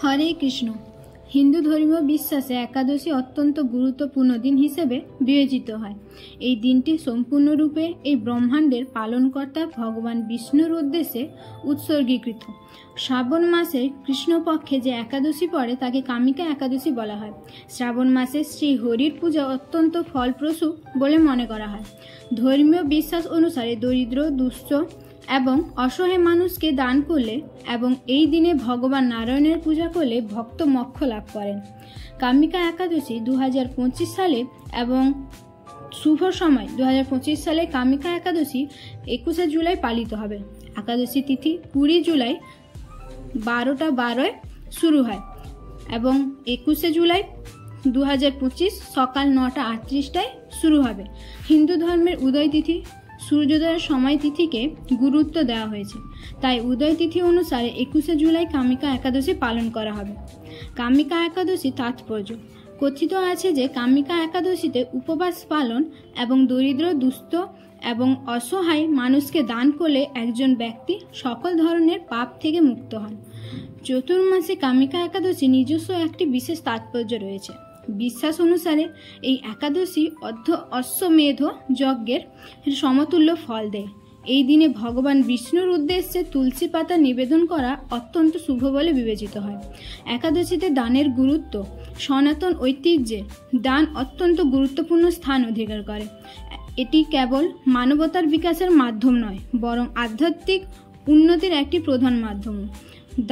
হরে কৃষ্ণ। হিন্দু ধর্মীয় বিশ্বাসে একাদশী অত্যন্ত গুরুত্বপূর্ণ দিন হিসেবে বিবেচিত হয়। এই দিনটি সম্পূর্ণরূপে এই ব্রহ্মাণ্ডের পালনকর্তা ভগবান বিষ্ণুর উদ্দেশ্যে উৎসর্গীকৃত। শ্রাবণ মাসে কৃষ্ণপক্ষে যে একাদশী পড়ে তাকে কামিকা একাদশী বলা হয়। শ্রাবণ মাসে শ্রী হরির পূজা অত্যন্ত ফলপ্রসূ বলে মনে করা হয়। ধর্মীয় বিশ্বাস অনুসারে দরিদ্র, দুস্থ এবং অসহায় মানুষকে দান করলে এবং এই দিনে ভগবান নারায়ণের পূজা করলে ভক্ত মোক্ষ লাভ করেন। কামিকা একাদশী 2025 সালে এবং শুভ সময় 2025 সালে কামিকা একাদশী 21শে জুলাই পালিত হবে। একাদশী তিথি 20 জুলাই 12:12 শুরু হয় এবং 21শে জুলাই 2025 সকাল 9:38টায় শুরু হবে। হিন্দু ধর্মের উদয় তিথি সূর্যোদয়ের সময় তিথিকে গুরুত্ব দেওয়া হয়েছে, তাই উদয় তিথি অনুসারে 21শে জুলাই কামিকা একাদশী পালন করা হবে। কামিকা একাদশী তাৎপর্য কথিত আছে যে কামিকা একাদশীতে উপবাস পালন এবং দরিদ্র, দুস্থ এবং অসহায় মানুষকে দান করলে একজন ব্যক্তি সকল ধরনের পাপ থেকে মুক্ত হন। চতুর্মাসে কামিকা একাদশী নিজস্ব একটি বিশেষ তাৎপর্য রয়েছে। বিশ্বাস অনুসারে এই একাদশী অশ্বমেধ যজ্ঞের সমতুল্য ফল দেয়। এই দিনে ভগবান বিষ্ণুর উদ্দেশ্যে তুলসী পাতা নিবেদন করা অত্যন্ত শুভ বলে বিবেচিত হয়। একাদশীতে দানের গুরুত্ব সনাতন ঐতিহ্যে দান অত্যন্ত গুরুত্বপূর্ণ স্থান অধিকার করে। এটি কেবল মানবতার বিকাশের মাধ্যম নয়, বরং আধ্যাত্মিক উন্নতির একটি প্রধান মাধ্যম।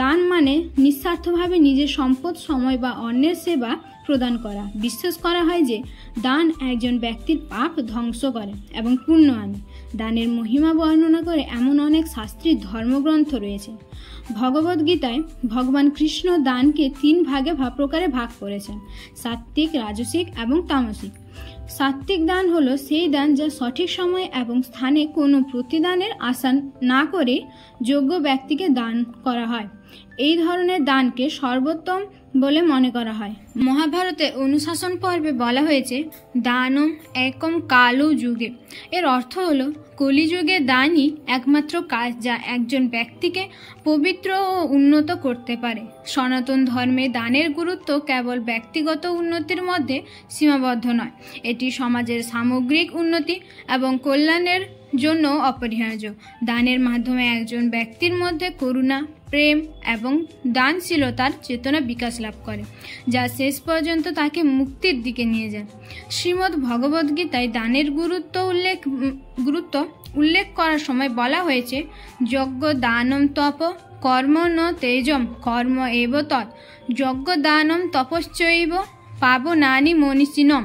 দান মানে নিঃস্বার্থভাবে নিজের সম্পদ, সময় বা অন্যের সেবা প্রদান করা। বিশ্বাস করা হয় যে দান একজন ব্যক্তির পাপ ধ্বংস করে এবং পুণ্য আনে। দানের মহিমা বর্ণনা করে এমন অনেক শাস্ত্রীয় ধর্মগ্রন্থ রয়েছে। ভগবদ্গীতায় ভগবান কৃষ্ণ দানকে 3 প্রকারে ভাগ করেছেন: সাত্ত্বিক, রাজসিক এবং তামসিক। সাত্ত্বিক দান হলো সেই দান যা সঠিক সময়ে এবং স্থানে কোনো প্রতিদানের আশা না করে যোগ্য ব্যক্তিকে দান করা হয়। এই ধরনের দানকে সর্বোত্তম বলে মনে করা হয়। মহাভারতে অনুশাসন পর্বে বলা হয়েছে দানম একম কালো যুগে। এর অর্থ হলো কলিযুগে দানই একমাত্র কাজ যা একজন ব্যক্তিকে পবিত্র ও উন্নত করতে পারে। সনাতন ধর্মে দানের গুরুত্ব কেবল ব্যক্তিগত উন্নতির মধ্যে সীমাবদ্ধ নয়, এটি সমাজের সামগ্রিক উন্নতি এবং কল্যাণের জন্য অপরিহার্য। দানের মাধ্যমে একজন ব্যক্তির মধ্যে করুণা, প্রেম এবং দানশীলতার চেতনা বিকাশ লাভ করে, যা শেষ পর্যন্ত তাকে মুক্তির দিকে নিয়ে যায়। শ্রীমদ্ ভগবদ্গীতায় দানের গুরুত্ব উল্লেখ করার সময় বলা হয়েছে যজ্ঞ দানম তপ কর্ম ন তেজম কর্ম এব তৎ যজ্ঞ দানম তপশ্চৈব পাবনানি মনীষিণম।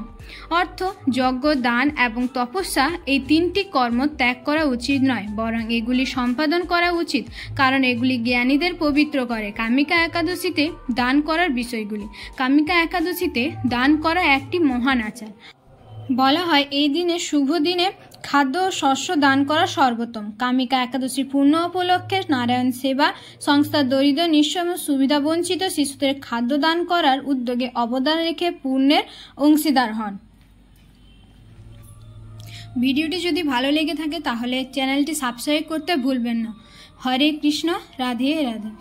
অর্থ, যজ্ঞ, দান এবং তপস্যা এই 3টি কর্ম ত্যাগ করা উচিত নয়, বরং এগুলি সম্পাদন করা উচিত, কারণ এগুলি জ্ঞানীদের পবিত্র করে। কামিকা একাদশীতে দান করার বিষয়গুলি। কামিকা একাদশীতে দান করা একটি মহান আচার। বলা হয় এই দিনে শুভ দিনে খাদ্য ও শস্য দান করা সর্বোত্তম। কামিকা একাদশীর পূর্ণ উপলক্ষে নারায়ণ সেবা সংস্থা দরিদ্র, নিঃস্ব এবং সুবিধা বঞ্চিত শিশুদের খাদ্য দান করার উদ্যোগে অবদান রেখে পুণ্যের অংশীদার হন। ভিডিওটি যদি ভালো লেগে থাকে তাহলে চ্যানেলটি সাবস্ক্রাইব করতে ভুলবেন না। হরে কৃষ্ণ, রাধে রাধে।